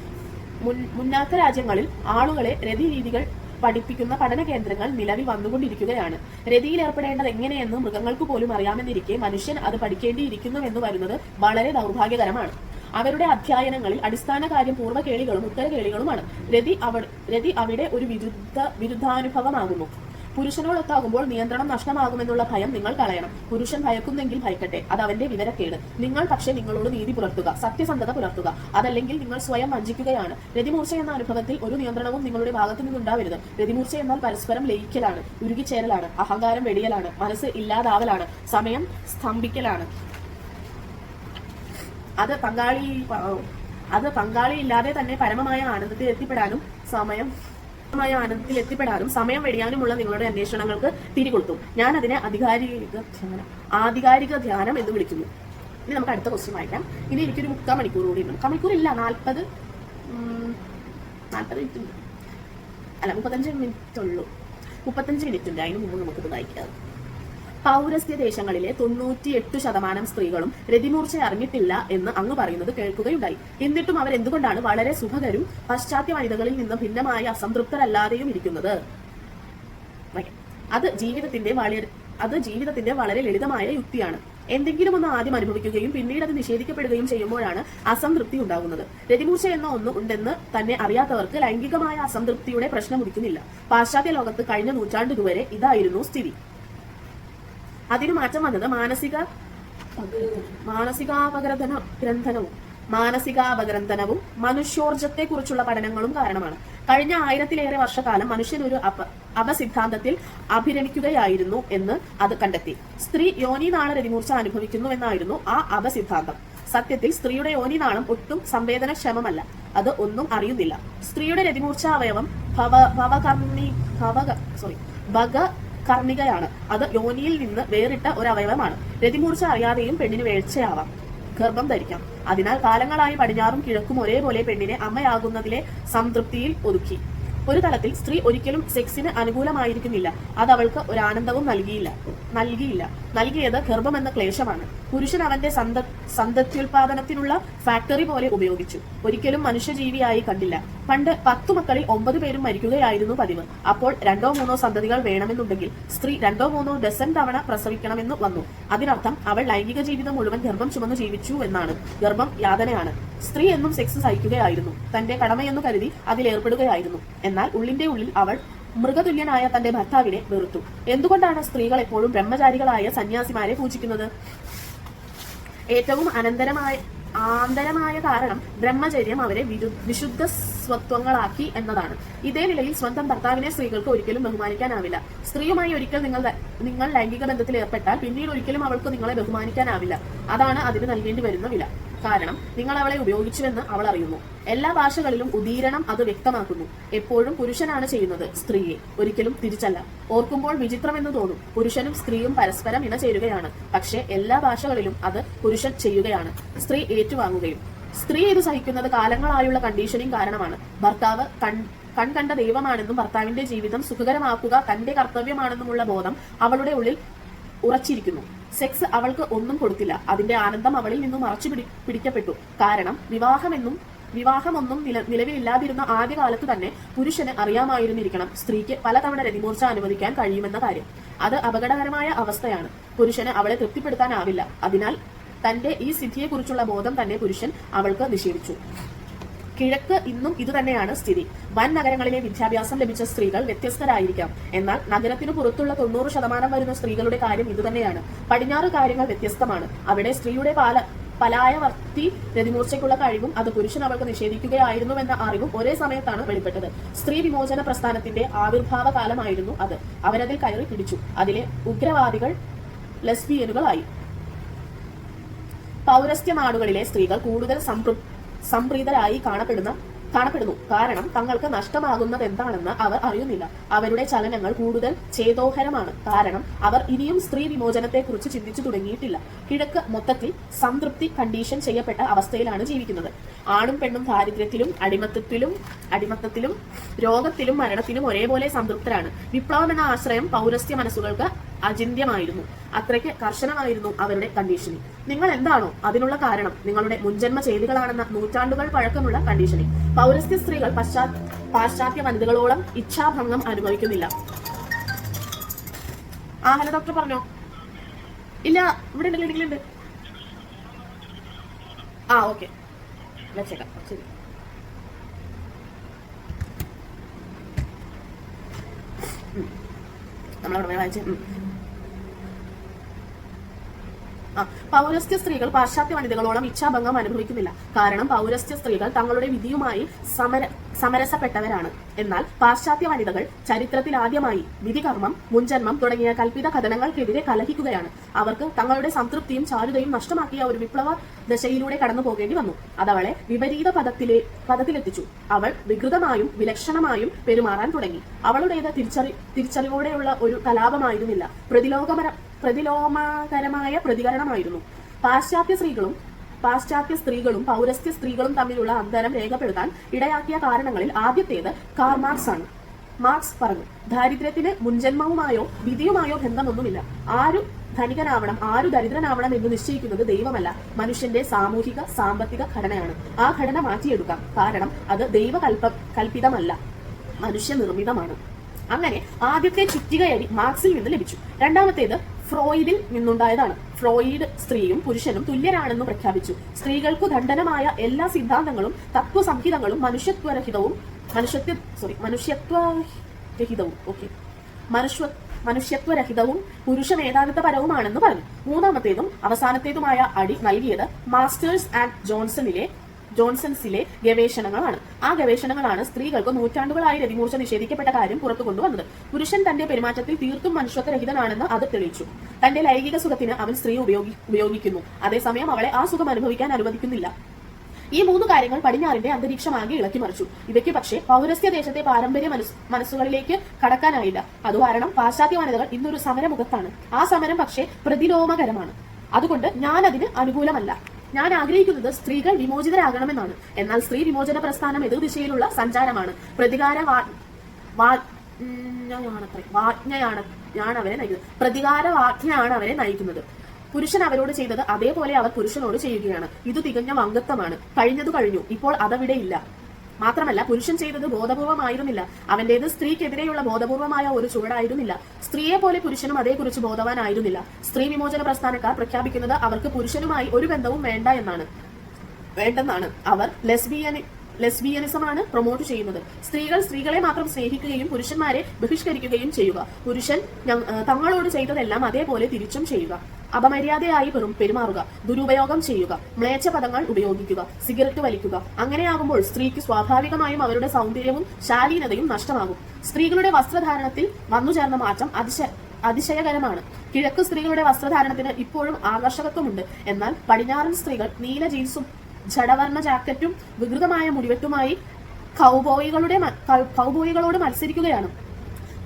മുന്നാക്ക രാജ്യങ്ങളിൽ ആളുകളെ രതിരീതികൾ പഠിപ്പിക്കുന്ന പഠന കേന്ദ്രങ്ങൾ നിലവിൽ വന്നുകൊണ്ടിരിക്കുകയാണ്. രതിയിൽ ഏർപ്പെടേണ്ടത് എങ്ങനെയെന്ന് മൃഗങ്ങൾക്ക് പോലും അറിയാമെന്നിരിക്കെ മനുഷ്യൻ അത് പഠിക്കേണ്ടിയിരിക്കുന്നുവെന്ന് വരുന്നത് വളരെ ദൗർഭാഗ്യകരമാണ്. അവരുടെ അധ്യയനങ്ങളിൽ അടിസ്ഥാന കാര്യം പൂർവ്വകേളികളും ഉത്തരകേളികളുമാണ്. രതി അവിടെ ഒരു വിരുദ്ധാനുഭവമാകുന്നു. പുരുഷനോടൊത്താകുമ്പോൾ നിയന്ത്രണം നഷ്ടമാകുമെന്നുള്ള ഭയം നിങ്ങൾ കളയണം. പുരുഷൻ ഭയക്കുന്നെങ്കിൽ ഭയക്കട്ടെ, അത് അവന്റെ വിവരക്കേട്. നിങ്ങൾ പക്ഷേ നിങ്ങളോട് നീതി പുലർത്തുക, സത്യസന്ധത പുലർത്തുക. അതല്ലെങ്കിൽ നിങ്ങൾ സ്വയം വഞ്ചിക്കുകയാണ്. രതിമൂർച്ച എന്ന അനുഭവത്തിൽ ഒരു നിയന്ത്രണവും നിങ്ങളുടെ ഭാഗത്തു നിന്നുണ്ടാവരുത്. രതിമൂർച്ച എന്നാൽ പരസ്പരം ലയിക്കലാണ്, ഉരുകിച്ചേരലാണ്, അഹങ്കാരം വെടിയലാണ്, മനസ്സ് ഇല്ലാതാവലാണ്, സമയം സ്തംഭിക്കലാണ്. അത് പങ്കാളിയില്ലാതെ തന്നെ പരമമായ ആനന്ദത്തിൽ എത്തിപ്പെടാനും സമയം വെടിയാനുമുള്ള നിങ്ങളുടെ അന്വേഷണങ്ങൾക്ക് തിരികൊളുത്തും. ഞാൻ അതിനെ ആധികാരിക ധ്യാനം എന്ന് വിളിക്കുന്നു. ഇനി നമുക്ക് അടുത്ത ക്വസ്റ്റ്യൻ വായിക്കാം. ഇനി എനിക്കൊരു 3/4 മണിക്കൂർ കൂടി ഉണ്ട്. 3/4 മണിക്കൂറില്ല, 40 മിനിറ്റ് ഉണ്ട്. അല്ല, 35 മിനിറ്റ് ഉള്ളൂ. 35 മിനിറ്റ് ഉണ്ട്. അതിന് മുമ്പ് നമുക്കിത് വായിക്കാം. പൗരസ്ത്യ ദേശങ്ങളിലെ 98% സ്ത്രീകളും രതിമൂർച്ച അറിഞ്ഞിട്ടില്ല എന്ന് അങ്ങ് പറയുന്നത് കേൾക്കുകയുണ്ടായി. എന്നിട്ടും അവരെന്തുകൊണ്ടാണ് വളരെ സുഖകരും പാശ്ചാത്യ വനിതകളിൽ നിന്ന് ഭിന്നമായ അസംതൃപ്തരല്ലാതെയും ഇരിക്കുന്നത്? അത് ജീവിതത്തിന്റെ വളരെ ലളിതമായ യുക്തിയാണ്. എന്തെങ്കിലും ഒന്ന് ആദ്യം അനുഭവിക്കുകയും പിന്നീട് അത് നിഷേധിക്കപ്പെടുകയും ചെയ്യുമ്പോഴാണ് അസംതൃപ്തി ഉണ്ടാകുന്നത്. രതിമൂർച്ച എന്ന ഒന്ന് ഉണ്ടെന്ന് തന്നെ അറിയാത്തവർക്ക് ലൈംഗികമായ അസംതൃപ്തിയുടെ പ്രശ്നം ഉദിക്കുന്നില്ല. പാശ്ചാത്യ ലോകത്ത് കഴിഞ്ഞ നൂറ്റാണ്ട് ഇതുവരെ ഇതായിരുന്നു സ്ഥിതി. അതിനു മാറ്റം വന്നത് മാനസികാപഗ്രന്ഥനവും മനുഷ്യോർജത്തെക്കുറിച്ചുള്ള പഠനങ്ങളും കാരണമാണ്. കഴിഞ്ഞ 1000-ലേറെ വർഷക്കാലം മനുഷ്യൻ ഒരു അപസിദ്ധാന്തത്തിൽ അഭിരമിക്കുകയായിരുന്നു എന്ന് അത് കണ്ടെത്തി. സ്ത്രീ യോനിനാള രതിമൂർച്ച അനുഭവിക്കുന്നുവെന്നായിരുന്നു ആ അപസിദ്ധാന്തം. സത്യത്തിൽ സ്ത്രീയുടെ യോനിനാളം ഒട്ടും സംവേദനക്ഷമമല്ല, അത് ഒന്നും അറിയുന്നില്ല. സ്ത്രീയുടെ രതിമൂർച്ച അവയവം കർണികയാണ്. അത് യോനിയിൽ നിന്ന് വേറിട്ട ഒരു അവയവമാണ്. രതിമൂർച്ച അറിയാതെയും പെണ്ണിന് വേഴ്ചയാവാം, ഗർഭം ധരിക്കാം. അതിനാൽ കാലങ്ങളായി പടിഞ്ഞാറും കിഴക്കും ഒരേപോലെ പെണ്ണിനെ അമ്മയാകുന്നതിലെ സംതൃപ്തിയിൽ ഒതുക്കി. ഒരു തലത്തിൽ സ്ത്രീ ഒരിക്കലും സെക്സിന് അനുകൂലമായിരിക്കുന്നില്ല. അത് അവൾക്ക് ഒരു ആനന്ദവും നൽകിയത് ഗർഭം എന്ന ക്ലേശമാണ്. പുരുഷൻ അവന്റെ സന്തത്യുൽപാദനത്തിനുള്ള ഫാക്ടറി പോലെ ഉപയോഗിച്ചു. ഒരിക്കലും മനുഷ്യജീവിയായി കണ്ടില്ല. പണ്ട് 10 മക്കളിൽ 9 പേരും മരിക്കുകയായിരുന്നു പതിവ്. അപ്പോൾ 2-3 സന്തതികൾ വേണമെന്നുണ്ടെങ്കിൽ സ്ത്രീ 2-3 ഡസൻ തവണ പ്രസവിക്കണമെന്ന് വന്നു. അതിനർത്ഥം അവൾ ലൈംഗിക ജീവിതം മുഴുവൻ ഗർഭം ചുമന്നു ജീവിച്ചു എന്നാണ്. ഗർഭം യാതനയാണ്. സ്ത്രീ എന്നും സെക്സ് സഹിക്കുകയായിരുന്നു. തന്റെ കടമയെന്ന് കരുതി അതിലേർപ്പെടുകയായിരുന്നു. എന്നാൽ ഉള്ളിന്റെ ഉള്ളിൽ അവൾ മൃഗതുല്യനായ തന്റെ ഭർത്താവിനെ വെറുത്തു. എന്തുകൊണ്ടാണ് സ്ത്രീകൾ എപ്പോഴും ബ്രഹ്മചാരികളായ സന്യാസിമാരെ പൂജിക്കുന്നത്? ഏറ്റവും ആന്തരമായ കാരണം ബ്രഹ്മചര്യം അവരെ വിശുദ്ധ സ്വത്വങ്ങളാക്കി എന്നതാണ്. ഇതേ നിലയിൽ സ്വന്തം ഭർത്താവിനെ സ്ത്രീകൾക്ക് ഒരിക്കലും ബഹുമാനിക്കാനാവില്ല. സ്ത്രീയുമായി ഒരിക്കൽ നിങ്ങൾ ലൈംഗിക ബന്ധത്തിൽ ഏർപ്പെട്ടാൽ പിന്നീട് ഒരിക്കലും അവൾക്ക് നിങ്ങളെ ബഹുമാനിക്കാനാവില്ല. അതാണ് അതിന് നൽകേണ്ടി വരുന്ന വില. കാരണം നിങ്ങൾ അവളെ ഉപയോഗിച്ചുവെന്ന് അവൾ അറിയുന്നു. എല്ലാ ഭാഷകളിലും ഉദീരണം അത് വ്യക്തമാക്കുന്നു. എപ്പോഴും പുരുഷനാണ് ചെയ്യുന്നത്, സ്ത്രീയെ, ഒരിക്കലും തിരിച്ചല്ല. ഓർക്കുമ്പോൾ വിചിത്രമെന്ന് തോന്നും. പുരുഷനും സ്ത്രീയും പരസ്പരം ഇണചേരുകയാണ്. പക്ഷേ എല്ലാ ഭാഷകളിലും അത് പുരുഷൻ ചെയ്യുകയാണ്, സ്ത്രീ ഏറ്റുവാങ്ങുകയും. സ്ത്രീ ഇത് സഹിക്കുന്നത് കാലങ്ങളായുള്ള കണ്ടീഷനിങ് കാരണമാണ്. ഭർത്താവ് കണ്ട ദൈവമാണെന്നും ഭർത്താവിന്റെ ജീവിതം സുഖകരമാക്കുക തന്റെ കർത്തവ്യമാണെന്നുമുള്ള ബോധം അവളുടെ ഉള്ളിൽ ഉറച്ചിരിക്കുന്നു. സെക്സ് അവൾക്ക് ഒന്നും കൊടുത്തില്ല. അതിന്റെ ആനന്ദം അവളിൽ നിന്നും മറച്ചു പിടിക്കപ്പെട്ടു. കാരണം വിവാഹമൊന്നും നിലവിലില്ലാതിരുന്ന ആദ്യകാലത്തു തന്നെ പുരുഷന് അറിയാമായിരുന്നിരിക്കണം സ്ത്രീക്ക് പലതവണ രതിമൂർച്ച അനുവദിക്കാൻ കഴിയുമെന്ന കാര്യം. അത് അപകടകരമായ അവസ്ഥയാണ്. പുരുഷന് അവളെ തൃപ്തിപ്പെടുത്താനാവില്ല. അതിനാൽ തന്റെ ഈ സിദ്ധിയെക്കുറിച്ചുള്ള ബോധം തന്നെ പുരുഷൻ അവൾക്ക് നിഷേധിച്ചു. കിഴക്ക് ഇന്നും ഇതുതന്നെയാണ് സ്ഥിതി. വൻ നഗരങ്ങളിലെ വിദ്യാഭ്യാസം ലഭിച്ച സ്ത്രീകൾ വ്യത്യസ്തരായിരിക്കാം. എന്നാൽ നഗരത്തിനു പുറത്തുള്ള 90% വരുന്ന സ്ത്രീകളുടെ കാര്യം ഇതുതന്നെയാണ്. പടിഞ്ഞാറ് കാര്യങ്ങൾ വ്യത്യസ്തമാണ്. അവിടെ സ്ത്രീയുടെ പലായവർത്തി രതിമൂർച്ചയ്ക്കുള്ള കഴിവും അത് പുരുഷൻ അവൾക്ക് നിഷേധിക്കുകയായിരുന്നുവെന്ന അറിവും ഒരേ സമയത്താണ് വെളിപ്പെട്ടത്. സ്ത്രീ വിമോചന പ്രസ്ഥാനത്തിന്റെ ആവിർഭാവ കാലമായിരുന്നു അത്. അവരതിൽ കയറി പിടിച്ചു. അതിലെ ഉഗ്രവാദികൾ ലെസ്ബിയനുകളായി. പൗരസ്ത്യ നാടുകളിലെ സ്ത്രീകൾ കൂടുതൽ സംപ്രീതരായി കാണപ്പെടുന്നു. കാരണം തങ്ങൾക്ക് നഷ്ടമാകുന്നത് എന്താണെന്ന് അവർ അറിയുന്നില്ല. അവരുടെ ചലനങ്ങൾ കൂടുതൽ ചേതോഹരമാണ്. കാരണം അവർ ഇനിയും സ്ത്രീ വിമോചനത്തെക്കുറിച്ച് ചിന്തിച്ചു തുടങ്ങിയിട്ടില്ല. കിഴക്ക് മൊത്തത്തിൽ സംതൃപ്തി കണ്ടീഷൻ ചെയ്യപ്പെട്ട അവസ്ഥയിലാണ് ജീവിക്കുന്നത്. ആണും പെണ്ണും ദാരിദ്ര്യത്തിലും അടിമത്തത്തിലും രോഗത്തിലും മരണത്തിലും ഒരേപോലെ സംതൃപ്തരാണ്. വിപ്ലവം എന്ന ആശ്രയം പൗരസ്ത്യ മനസ്സുകൾക്ക് അചിന്ത്യമായിരുന്നു. അത്രയ്ക്ക് കർശനമായിരുന്നു അവരുടെ കണ്ടീഷനിങ്. നിങ്ങൾ എന്താണോ അതിനുള്ള കാരണം നിങ്ങളുടെ മുൻജന്മ ചെയ്തികളാണെന്ന നൂറ്റാണ്ടുകൾ പഴക്കമുള്ള കണ്ടീഷനിങ്. പൗരസ്ത്യ സ്ത്രീകൾ പാശ്ചാത്യ വനിതകളോളം ഇച്ഛാഭംഗം അനുഭവിക്കുന്നില്ല. ഹലോ ഡോക്ടർ പറഞ്ഞോ? ഇല്ല, ഇവിടെ ഉണ്ട്, ക്ലിനിക്കിലുണ്ട്. ഓക്കെ, വെച്ചേക്കാം. ശരി. നമ്മളവിടെ വായിച്ചേ. പൗരസ്ത്യ സ്ത്രീകൾ പാശ്ചാത്യ വനിതകളോളം ഇച്ഛാഭംഗം അനുഭവിക്കുന്നില്ല. കാരണം പൗരസ്ത്യ സ്ത്രീകൾ തങ്ങളുടെ വിധിയുമായി സമരസപ്പെട്ടവരാണ്. എന്നാൽ പാശ്ചാത്യ വനിതകൾ ചരിത്രത്തിൽ ആദ്യമായി വിധികർമ്മം, മുൻജന്മം തുടങ്ങിയ കൽപ്പിത കഥനങ്ങൾക്കെതിരെ കലഹിക്കുകയാണ്. അവർക്ക് തങ്ങളുടെ സംതൃപ്തിയും ചാരുതയും നഷ്ടമാക്കിയ ഒരു വിപ്ലവ ദശയിലൂടെ കടന്നു പോകേണ്ടി വന്നു. അതവളെ വിപരീത പദത്തിലെത്തിച്ചു. അവൾ വികൃതമായും വിലക്ഷണമായും പെരുമാറാൻ തുടങ്ങി. അവളുടേത് തിരിച്ചറിവോടെയുള്ള ഒരു കലാപമായിരുന്നില്ല, പ്രതിലോമകരമായ പ്രതികരണമായിരുന്നു. പാശ്ചാത്യ സ്ത്രീകളും പൗരസ്ത്യ സ്ത്രീകളും തമ്മിലുള്ള അന്തരം രേഖപ്പെടുത്താൻ ഇടയാക്കിയ കാരണങ്ങളിൽ ആദ്യത്തേത് കാൾ മാർക്സ് ആണ്. മാർക്സ് പറഞ്ഞു, ദാരിദ്ര്യത്തിന് മുൻജന്മവുമായോ വിധിയുമായോ ബന്ധമൊന്നുമില്ല. ആരു ധനികനാവണം, ആരു ദരിദ്രനാവണം എന്ന് നിശ്ചയിക്കുന്നത് ദൈവമല്ല, മനുഷ്യന്റെ സാമൂഹിക സാമ്പത്തിക ഘടനയാണ്. ആ ഘടന മാറ്റിയെടുക്കാം. കാരണം അത് ദൈവകൽപ്പിതമല്ല, മനുഷ്യനിർമ്മിതമാണ്. അങ്ങനെ ആദ്യത്തെ ചുറ്റികയടി മാർക്സിൽ നിന്ന് ലഭിച്ചു. രണ്ടാമത്തേത് ഫ്രോയിഡിൽ നിന്നുണ്ടായതാണ്. ഫ്രോയിഡ് സ്ത്രീയും പുരുഷനും തുല്യരാണെന്ന് പ്രഖ്യാപിച്ചു. സ്ത്രീകൾക്കു ദണ്ഡനമായ എല്ലാ സിദ്ധാന്തങ്ങളും തത്വസംഹിതകളും മനുഷ്യത്വരഹിതവും പുരുഷ മേധാവിത്വപരവുമാണെന്ന് പറഞ്ഞു. മൂന്നാമത്തേതും അവസാനത്തേതുമായ അടി നൽകിയത് മാസ്റ്റേഴ്സ് ആൻഡ് ജോൺസൺസിലെ ഗവേഷണങ്ങളാണ്. ആ ഗവേഷണങ്ങളാണ് സ്ത്രീകൾക്ക് നൂറ്റാണ്ടുകളായി രതിമൂർച്ച നിഷേധിക്കപ്പെട്ട കാര്യം പുറത്തു കൊണ്ടുവന്നത്. പുരുഷൻ തന്റെ പെരുമാറ്റത്തിൽ തീർത്തും മനുഷ്യത്വരഹിതനാണെന്ന് അത് തെളിയിച്ചു. തന്റെ ലൈംഗിക സുഖത്തിന് അവൻ സ്ത്രീ ഉപയോഗിക്കുന്നു, അതേസമയം അവളെ ആ സുഖം അനുഭവിക്കാൻ അനുവദിക്കുന്നില്ല. ഈ 3 കാര്യങ്ങൾ പടിഞ്ഞാറിന്റെ അന്തരീക്ഷമാകെ ഇളക്കിമറിച്ചു. ഇവയ്ക്ക് പക്ഷേ പൗരസ്ത്യ ദേശത്തെ പാരമ്പര്യ മനസ്സുകളിലേക്ക് കടക്കാനായില്ല. അതുകാരണം പാശ്ചാത്യ വനിതകൾ ഇന്നൊരു സമരമുഖത്താണ്. ആ സമരം പക്ഷേ പ്രതിലോമകരമാണ്. അതുകൊണ്ട് ഞാൻ അതിന് അനുകൂലമല്ല. ഞാൻ ആഗ്രഹിക്കുന്നത് സ്ത്രീകൾ വിമോചിതരാകണമെന്നാണ്. എന്നാൽ സ്ത്രീ വിമോചന പ്രസ്ഥാനം എതിർദിശയിലുള്ള സഞ്ചാരമാണ്. പ്രതികാരവാജ്ഞയാണ് അവരെ നയിക്കുന്നത്. പുരുഷൻ അവരോട് ചെയ്തത് അതേപോലെ അവർ പുരുഷനോട് ചെയ്യുകയാണ്. ഇത് തികഞ്ഞ വംഗത്വമാണ്. കഴിഞ്ഞതു കഴിഞ്ഞു, ഇപ്പോൾ അതവിടെ ഇല്ല. മാത്രമല്ല പുരുഷൻ ചെയ്തത് ബോധപൂർവമായിരുന്നില്ല, അവന്റേത് സ്ത്രീക്കെതിരെയുള്ള ബോധപൂർവമായ ഒരു ചുവടായിരുന്നില്ല. സ്ത്രീയെ പോലെ പുരുഷനും അതേക്കുറിച്ച് ബോധവാനായിരുന്നില്ല. സ്ത്രീ വിമോചന പ്രസ്ഥാനക്കാർ പ്രഖ്യാപിക്കുന്നത് അവർക്ക് പുരുഷനുമായി ഒരു ബന്ധവും വേണ്ടെന്നാണ്. അവർ ലെസ്ബിയനിസമാണ് പ്രൊമോട്ട് ചെയ്യുന്നത്. സ്ത്രീകൾ സ്ത്രീകളെ മാത്രം സ്നേഹിക്കുകയും പുരുഷന്മാരെ ബഹിഷ്കരിക്കുകയും ചെയ്യുക. പുരുഷൻ തങ്ങളോട് ചെയ്തതെല്ലാം അതേപോലെ തിരിച്ചും ചെയ്യുക. അപമര്യാദയായി പെരുമാറുക, ദുരുപയോഗം ചെയ്യുക, മ്ലേച്ഛ പദങ്ങൾ ഉപയോഗിക്കുക, സിഗരറ്റ് വലിക്കുക. അങ്ങനെയാകുമ്പോൾ സ്ത്രീക്ക് സ്വാഭാവികമായും അവരുടെ സൗന്ദര്യവും ശാലീനതയും നഷ്ടമാകും. സ്ത്രീകളുടെ വസ്ത്രധാരണത്തിൽ വന്നുചേർന്ന മാറ്റം അതിശയകരമാണ്. കിഴക്ക് സ്ത്രീകളുടെ വസ്ത്രധാരണത്തിന് ഇപ്പോഴും ആകർഷകത്വമുണ്ട്. എന്നാൽ പടിഞ്ഞാറൻ സ്ത്രീകൾ നീല ജീൻസും ജടവർണ്ണ ജാക്കറ്റും വികൃതമായ മുടിവെട്ടുമായി കൗബോയികളോട് മത്സരിക്കുകയാണ്.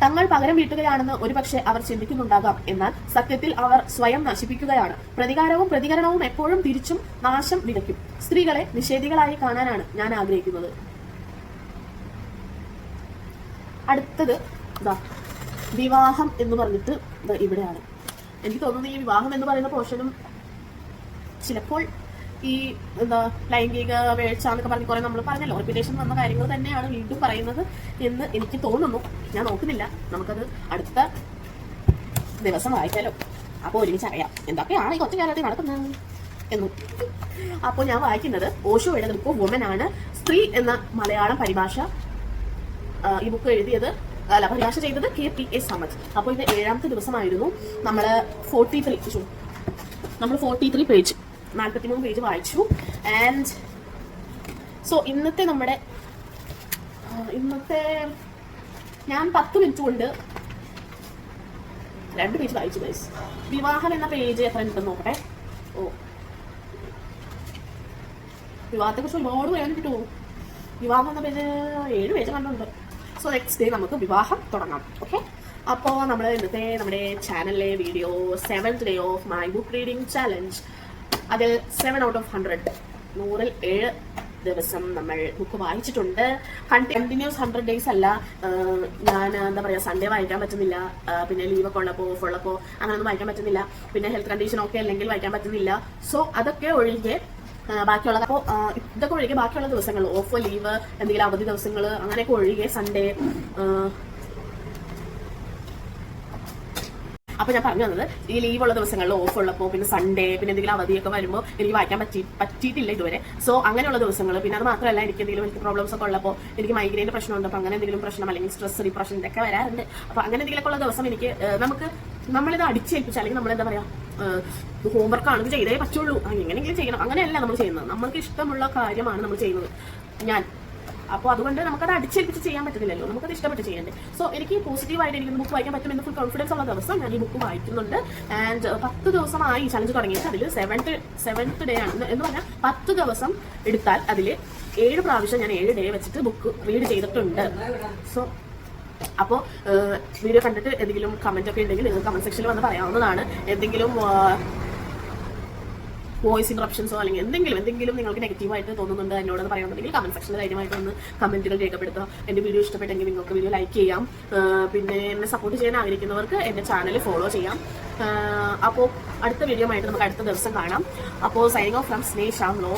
തങ്ങൾ പകരം വീട്ടുകയാണെന്ന് ഒരുപക്ഷെ അവർ ചിന്തിക്കുന്നുണ്ടാകാം. എന്നാൽ സത്യത്തിൽ അവർ സ്വയം നശിപ്പിക്കുകയാണ്. പ്രതികാരവും പ്രതികരണവും എപ്പോഴും തിരിച്ചും നാശം വിതയ്ക്കും. സ്ത്രീകളെ നിഷേധികളായി കാണാനാണ് ഞാൻ ആഗ്രഹിക്കുന്നത്. അടുത്തത് വിവാഹം എന്ന് പറഞ്ഞിട്ട് ഇവിടെയാണ്. എനിക്ക് തോന്നുന്നു ഈ വിവാഹം എന്ന് പറയുന്ന പോർഷനും ചിലപ്പോൾ ഈ ലൈംഗിക വീഴ്ച എന്നൊക്കെ പറഞ്ഞ് കുറെ നമ്മൾ പറഞ്ഞല്ലോ, റിപ്പീറ്റേഷൻ വന്ന കാര്യങ്ങൾ തന്നെയാണ് വീണ്ടും പറയുന്നത് എന്ന് എനിക്ക് തോന്നുന്നു. ഞാൻ നോക്കുന്നില്ല, നമുക്കത് അടുത്ത ദിവസം വായിക്കാലോ. അപ്പോൾ ഒരുമിച്ചറിയാം എന്തൊക്കെയാണ് ഈ കൊച്ചു കേരളത്തിൽ നടക്കുന്നത് എന്നും. അപ്പോൾ ഞാൻ വായിക്കുന്നത് ഓഷോയുടെ ബുക്ക് വുമൻ ആണ്. സ്ത്രീ എന്ന മലയാളം പരിഭാഷ ഈ ബുക്ക് എഴുതിയത് പരിഭാഷ ചെയ്തത് KPA സമദ്. അപ്പോൾ ഇത് 7ാമത്തെ ദിവസമായിരുന്നു. നമ്മൾ 43 പേജ് 43 പേജ് വായിച്ചു. ആൻഡ് സോ ഇന്നത്തെ ഞാൻ 10 മിനിറ്റ് കൊണ്ട് 2 പേജ് വായിച്ചു ഗൈസ്. വിവാഹം എന്ന പേജ് എത്ര ഉണ്ടെന്ന് നോക്കട്ടെ. വിവാഹത്തെ കുറിച്ച് ഒരുപാട് പറയാൻ കിട്ടുമോ? വിവാഹം എന്ന പേജ് 7 പേജ് കണ്ടുണ്ട്. സോ നെക്സ്റ്റ് ഡേ നമുക്ക് വിവാഹം തുടങ്ങാം. ഓക്കെ, അപ്പോൾ നമ്മൾ ഇന്നത്തെ നമ്മുടെ ചാനലിലെ video 7th day of my book reading challenge, അതിൽ 7 out of 100 100ൽ 7 ദിവസം നമ്മൾ ബുക്ക് വായിച്ചിട്ടുണ്ട്. കണ്ടിന്യൂസ് 100 days അല്ല. ഞാൻ എന്താ പറയുക, സൺഡേ വായിക്കാൻ പറ്റുന്നില്ല, പിന്നെ ലീവൊക്കെ ഉള്ളപ്പോൾ ഓഫ് ഉള്ളപ്പോൾ അങ്ങനെയൊന്നും വായിക്കാൻ പറ്റുന്നില്ല, പിന്നെ ഹെൽത്ത് കണ്ടീഷൻ ഒക്കെ അല്ലെങ്കിൽ വായിക്കാൻ പറ്റുന്നില്ല. സോ അതൊക്കെ ഒഴികെ ബാക്കിയുള്ളത്, അപ്പോൾ ഇതൊക്കെ ഒഴികെ ബാക്കിയുള്ള ദിവസങ്ങൾ ഓഫ്, ലീവ്, എന്തെങ്കിലും അവധി ദിവസങ്ങൾ അങ്ങനെയൊക്കെ ഒഴികെ സൺഡേ. അപ്പോൾ ഞാൻ പറഞ്ഞു തന്നത് ഈ ലീവുള്ള ദിവസങ്ങളിൽ ഓഫ് ഉള്ളപ്പോൾ, പിന്നെ സൺഡേ, പിന്നെ എന്തെങ്കിലും അവധിയൊക്കെ വരുമ്പോൾ എനിക്ക് വായിക്കാൻ പറ്റിയിട്ടില്ല ഇതുവരെ. സോ അങ്ങനെയുള്ള ദിവസങ്ങൾ, പിന്നെ അത് മാത്രമല്ല എനിക്ക് എന്തെങ്കിലും ഹെൽത്ത് പ്രോബ്ലംസ് ഒക്കെ ഉള്ളപ്പോൾ, എനിക്ക് മൈഗ്രെയിൻ്റെ പ്രശ്നമുണ്ട്, അപ്പോൾ അങ്ങനെ എന്തെങ്കിലും പ്രശ്നം അല്ലെങ്കിൽ സ്ട്രെസ് ഡിപ്രഷൻ ഇതൊക്കെ വരാറുണ്ട്. അപ്പോൾ അങ്ങനെ എന്തെങ്കിലുമൊക്കെ ഉള്ള ദിവസം എനിക്ക് നമ്മളിത് അടിച്ചേൽപ്പിച്ച് അല്ലെങ്കിൽ നമ്മളെന്താ പറയുക, ഹോംവർക്കാണ് ഇത് ചെയ്തേ പറ്റുള്ളൂ, എങ്ങനെയെങ്കിലും ചെയ്യണം, അങ്ങനെയല്ല നമ്മൾ ചെയ്യുന്നത്. നമ്മൾക്ക് ഇഷ്ടമുള്ള കാര്യമാണ് നമ്മൾ ചെയ്യുന്നത് അപ്പോൾ അതുകൊണ്ട് നമുക്കത് അടിച്ചേൽപ്പിച്ച് ചെയ്യാൻ പറ്റുന്നില്ലല്ലോ, നമുക്കത് ഇഷ്ടപ്പെട്ട് ചെയ്യണ്ടേ. സോ എനിക്ക് പോസിറ്റീവായിട്ട് എനിക്ക് ബുക്ക് വായിക്കാൻ പറ്റും എന്ന് ഫുൾ കോൺഫിഡൻസ് ഉള്ള ദിവസം ഞാൻ ഈ ബുക്ക് വായിക്കുന്നുണ്ട്. ആൻഡ് 10 ദിവസമായി ചലഞ്ച് തുടങ്ങിയിട്ട് അതിൽ 7th ഡേ ആണ് എന്ന് പറഞ്ഞാൽ 10 ദിവസം എടുത്താൽ അതിൽ 7 പ്രാവശ്യം ഞാൻ 7 ഡേ വെച്ചിട്ട് ബുക്ക് റീഡ് ചെയ്തിട്ടുണ്ട്. സോ അപ്പോൾ വീഡിയോ കണ്ടിട്ട് എന്തെങ്കിലും കമന്റ് ഒക്കെ ഉണ്ടെങ്കിൽ നിങ്ങൾ കമന്റ് സെക്ഷനിൽ വന്ന് പറയാവുന്നതാണ്. എന്തെങ്കിലും വോയിസ് ഇൻട്രപ്ഷൻസോ അല്ലെങ്കിൽ എന്തെങ്കിലും നിങ്ങൾക്ക് നെഗറ്റീവായിട്ട് തോന്നുന്നുണ്ട് എന്നോടൊന്ന് പറയുന്നുണ്ടെങ്കിൽ കമന്റ് സെക്ഷനിൽ ധൈര്യമായിട്ട് ഒന്ന് കമന്റുകൾ രേഖപ്പെടുത്തുക. എൻ്റെ വീഡിയോ ഇഷ്ടപ്പെട്ടെങ്കിൽ നിങ്ങൾക്ക് വീഡിയോ ലൈക്ക് ചെയ്യാം. പിന്നെ എന്നെ സപ്പോർട്ട് ചെയ്യാൻ ആഗ്രഹിക്കുന്നവർക്ക് എൻ്റെ ചാനൽ ഫോളോ ചെയ്യാം. അപ്പോൾ അടുത്ത വീഡിയോ ആയിട്ട് നമുക്ക് അടുത്ത ദിവസം കാണാം. അപ്പോൾ signing off from Sneh Shyam law.